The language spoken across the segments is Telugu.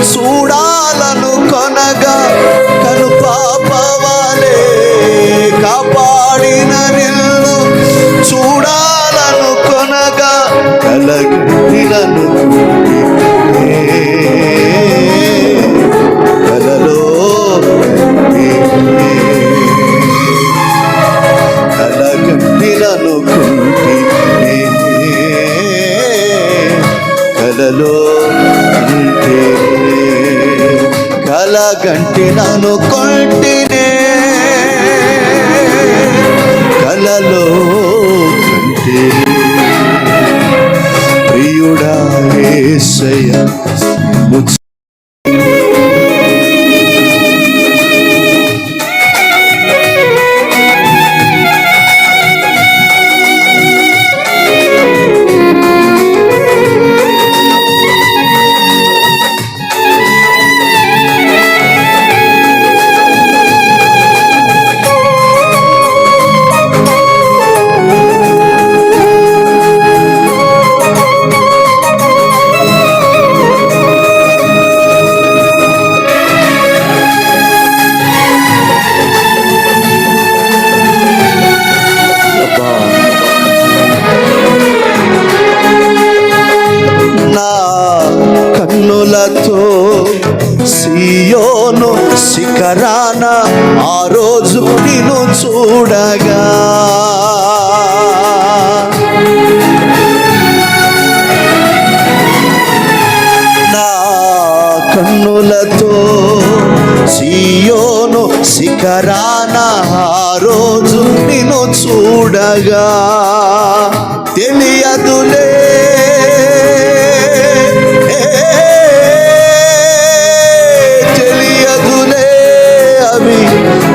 చూడాలను కొనగా కను పాపవాలే కాపాడిన నిన్ను చూడాలను కొనగా కలగినను కలలో కలగంటినను కలలో కలగంటినను కొంటినే కలలో కంటే ప్రియుడా యేసయ్యా సియోను శిఖరాన ఆ రోజు నిన్ను చూడగా నా కన్నులతో సియోను శిఖరాన ఆ రోజు నిన్ను చూడగా తెలియదులే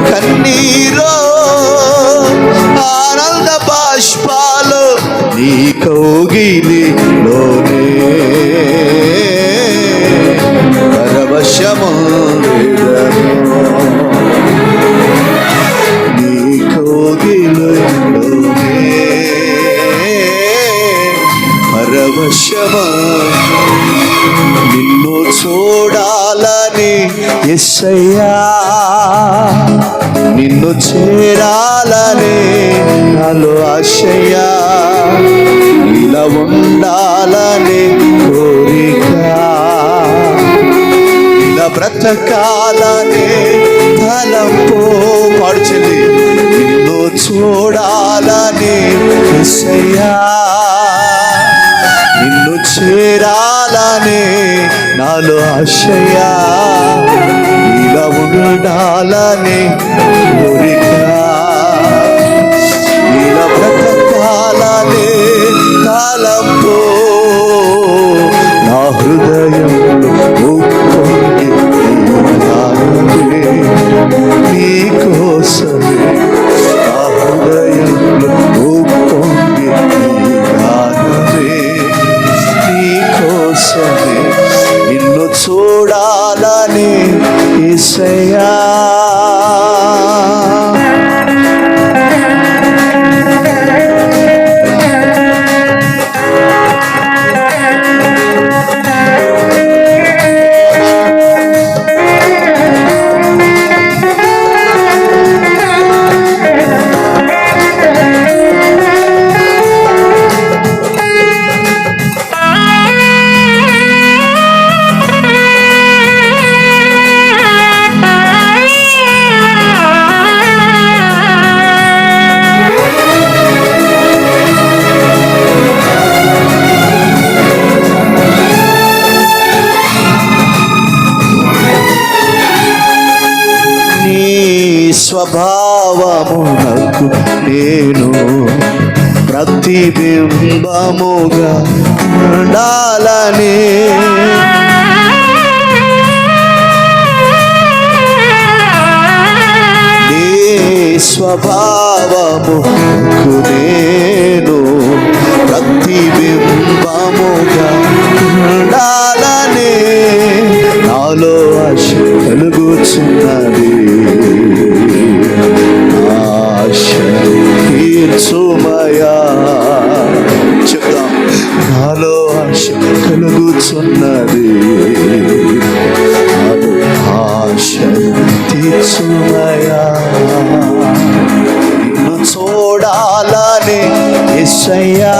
కన్నీరో ఆనంద బాష్పాలు నీ కౌగిలిలోనే పరవశము నీ కౌగిలిలోనే పరవశము నిన్ను చూడాలని యేసయ్యా నిన్ను చేరాలని నాలో ఆశయ్యా ఇలా ఉండాలని కోరిక ఇలా బ్రతకాలని తలంపు పాడుచెల్లి నిన్ను చూడాలని యేసయ్యా నిన్ను చేరాలని నాలో ఆశయ్యా ఇలా ఉండాలని కోరిక ఇలా బ్రతకాలని తలంపు నా హృదయంలో నీ కోసమే నా హృదయంలో నీ కోసమే నిన్ను చూడాలని యేసయ్యా స్వభావమునకు నేను ప్రతిబింబముగా ఉండాలని నీ స్వభావమునకు నేను ప్రతిబింబముగా ఉండాలని నాలో ఆశ కలుగుచున్నది తీర్చుమయా చెప్తాం నాలో ఆశ కలుగుచున్నది శక్తి సుమయా నిన్ను చూడాలని యేసయ్యా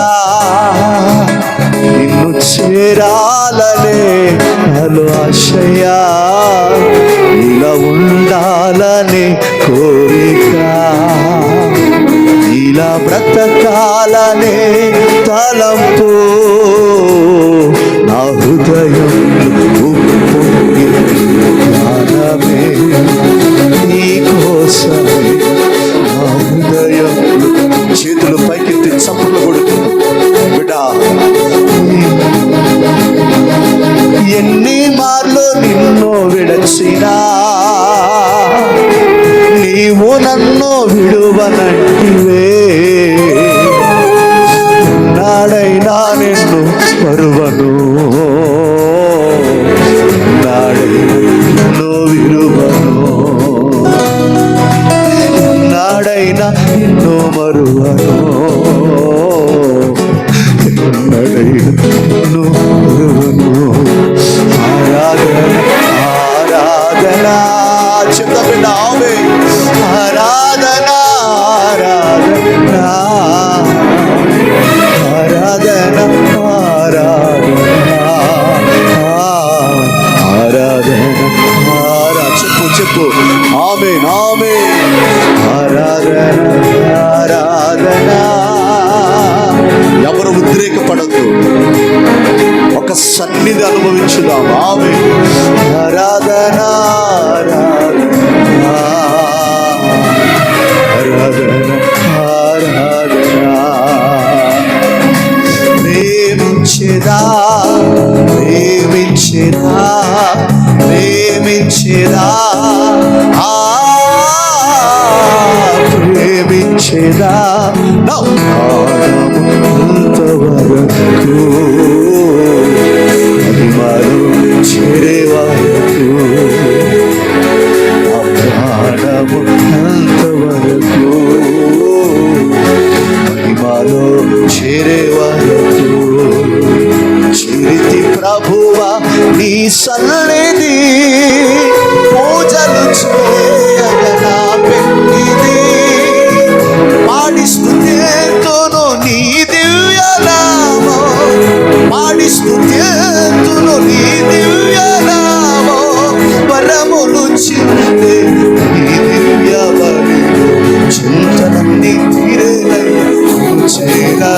నిన్ను చేరాలనే నాలో ఆశయా ఇలా ఉండాలని కోరిక ఇలా బ్రతకాలనే తలంపు నా హృదయం ఉప్పొంగి జ్ఞానమే నీ కోసమే నా హృదయం. చేతులు పైకెత్తి చప్పులు కొడుతుంది బిడ్డా. ఎన్ని మార్లు నిన్ను విడచినా నీవు నన్ను విడువనంటివే. నాడైనా నిన్ను మరువను నాడైనా నిన్ను విడువను నాడైనా నిన్ను మరువను నాడైనా నిన్ను మరువను. ఆరాధన ఆరాధన చెప్తా ఆరాధన ఆరాధన ఆరాధన ఆరాధన ఆరాధన చెప్పు ఆమేన్ ఆమేన్. ఆరాధన ఆరాధన. ఎవరు ఉద్రేకపడద్దు, ఒక సన్నిధి అనుభవించుదాం. ఆమేన్. ఆరాధన ఆరాధన ఆరాధన. ప్రేమించేదా ప్రేమించేదా ప్రేమించేదా ప్రేమించేదా నా ప్రాణమంతవరకు మహిమలో చేరేవరకు నా ప్రాణమంతవరకు మహిమలో చేరేవరకు చిరితి ప్రభువా నీ సన్నిధి పూజలు చేయగనా పెట్టిది పాడి స్తుతింతును నీ దివ్య నామం పాడి స్తుతింతును నీ దివ్య నామం వరములు చిందే నీ దివ్య బలిలో చింతనన్నీ తీరేనయ్యా చేరగా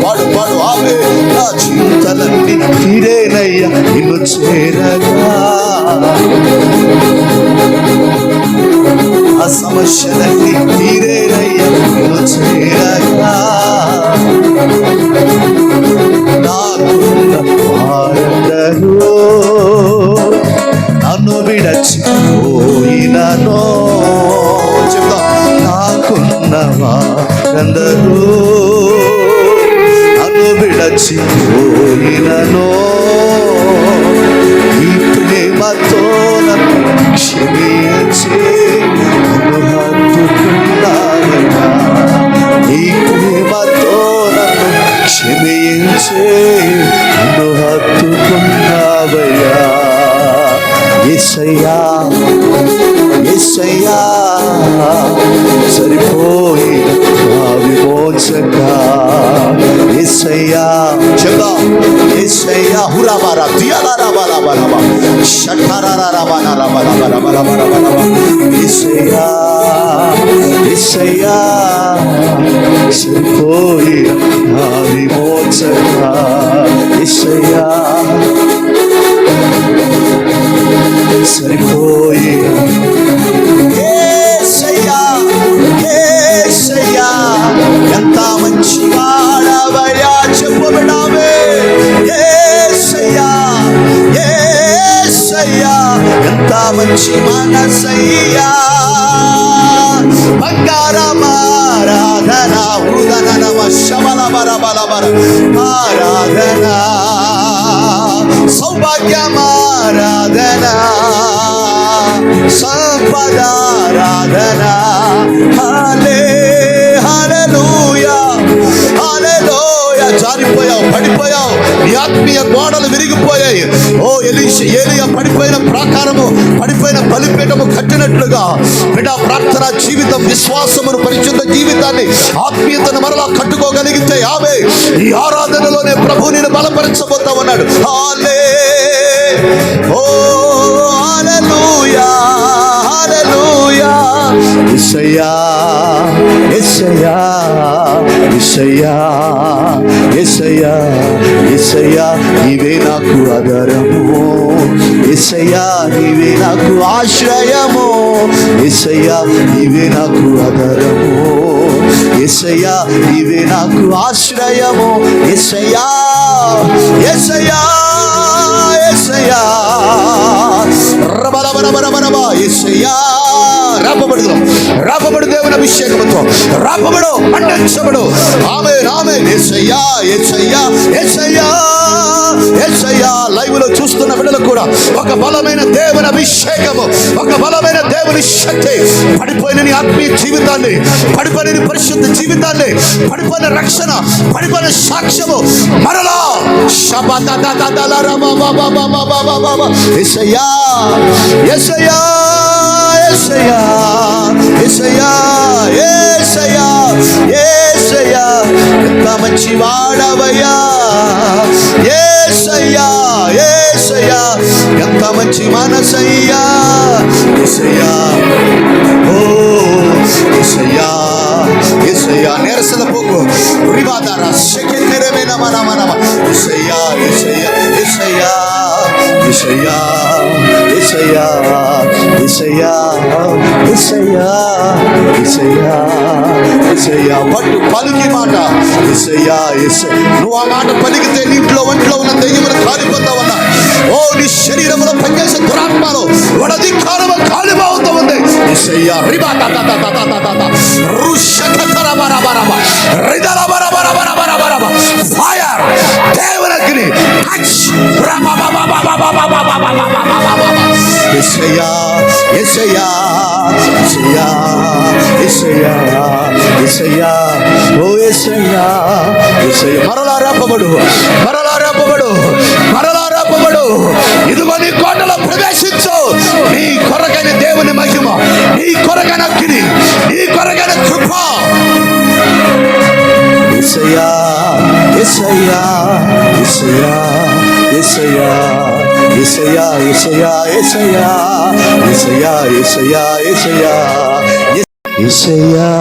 పాడు పాడు ఆమె నా చింతలన్నీ తీరేనయ్యా నిన్ను చేరగా ఆ సమస్యలన్నీ తీరేనయ్యా నిన్ను చేరగా నాకున్న వారందరూ నన్ను విడచిపోయినను చెప్తా నాకున్న వారందరూ నన్ను విడచిపోయినను ఈ ప్రేమతో నన్ను క్షమించి నన్ను హత్తుకున్నావయ్యా. ఈ ప్రేమతో నన్ను క్షమించి నన్ను హత్తుకున్నావయ్యా. యేసయ్యా యేసయ్యా సరిపోయిన నా విమోచక యేసయ్యా చెప్దాం. యేసయ్యా హురాబారా దియాలారాబారాబారాబా షఠారారాబారాబారాబారాబారాబారాబారాబా యేసయ్యా యేసయ్యా సరిపోయిన నా విమోచక యేసయ్యా సరిపోయిన యేసయ్యా యేసయ్యా ఎంత మంచి వాడవయ్యా చెప్పబడావే. యేసయ్యా యేసయ్యా ఎంత మంచి మనసయ్యా. బంగారమారాధన హృదన నమ శబల బర బల బర ఆరాధన సౌభాగ్యమారాధన సంపదారాధన హల్లే హల్లెలూయా హల్లెలూయా. జారిపోయావు పడిపోయావు నీ ఆత్మీయ గోడలు విరిగిపోయాయి. ఓ ఏలియా పడిపోయిన ప్రాకారము, పడిపోయిన బలిపీఠము కట్టినట్లుగా బిడ్డ ప్రార్థన జీవితం, విశ్వాసమును, పరిశుద్ధ జీవితాన్ని, ఆత్మీయతను మరలా కట్టుకోగలిగితే ఆమె ఈ ఆరాధనలోనే ప్రభు నేను బలపరచబోతా ఉన్నాడు. ఓ హల్లెలూయా, హల్లెలూయా. యేసయ్యా, యేసయ్యా, యేసయ్యా, యేసయ్యా, యేసయ్యా నీవే నాకు ఆధారము, యేసయ్యా నీవే నాకు ఆశ్రయము, యేసయ్యా నీవే నాకు ఆధారము, యేసయ్యా నీవే నాకు ఆశ్రయము, యేసయ్యా, యేసయ్యా, యేసయ్యా, రబరబరబరబరబా, యేసయ్యా. రాపబడు దేవుని అభిషేకముతో, రాపబడు, మండించబడు. ఆమేన్, ఆమేన్. యేసయ్యా, యేసయ్యా, యేసయ్యా, యేసయ్యా. లైవ్ లో చూస్తున్న బిడ్డలకు కూడా ఒక బలమైన దేవుని అభిషేకము, ఒక బలమైన దేవుని శక్తి, పడిపోయిన నీ ఆత్మీయ జీవితాన్ని, పడిపోయిన నీ పరిశుద్ధ జీవితాన్ని, పడిపోయిన రక్షణ, పడిపోయిన సాక్ష్యము మరలా యేసయ్యా, యేసయ్యా, యేసయ్యా, యేసయ్యా, యేసయ్యా, యేసయ్యా ఎంత మంచి వాడవయ్యా, యేసయ్యా, యేసయ్యా ఎంత మంచి మనసయ్యా, యేసయ్యా, ఓ యేసయ్యా, యేసయ్యా. నేరసల పోకు రివాదారా శకెన్నెరమేన మనమనమ, యేసయ్యా, యేసయ్యా, యేసయ్యా, యేసయ్యా, యేసయ్యా, యేసయ్యా, యేసయ్యా, యేసయ్యా, యేసయ్యా. పట్టు పలికి మాట, యేసయ్యా, యేసయ్యా. నువ్వు ఆ మాట పలికితే నీ ఇంట్లో ఒంట్లో ఉన్న దెయ్యములు కాలిపోతా ఉన్నా. ఓ నీ శరీరంలో పనిచేసే దురాత్మలు వడధికారము కాలిపోతూ ఉంది. యేసయ్యా రిబా తా తా తా తా తా తా తా రుషకతరబరబరబ రిదలబరబరబరబరబ ఫైర్ దేవుని అగ్ని టచ్ యేసయ్యా, యేసయ్యా, యేసయ్యా, యేసయ్యా, యేసయ్యా, ఓ యేసయ్యా, యేసయ్యా. మరలా రాపబడు, మరలా రాపబడు, మరలా రాపబడు. ఇదిగో నీ కోటలో ప్రవేశించు. నీ కొరకైన దేవుని మహిమ, నీ కొరకైన అగ్ని, నీ కొరకైన కృప. యేసయ్యా, యేసయ్యా, యేసయ్యా, యేసయ్యా, యేసయ్యా, యేసయ్యా, యేసయ్యా, యేసయ్యా, యేసయ్యా, యేసయ్యా, యేసయ్యా,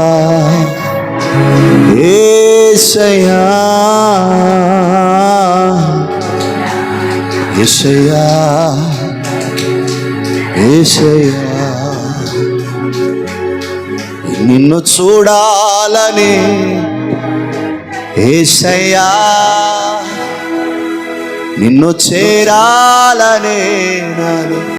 యేసయ్యా, యేసయ్యా, యేసయ్యా. నిన్ను చూడాలని యేసయ్యా, నిన్ను చేరాలనే నాను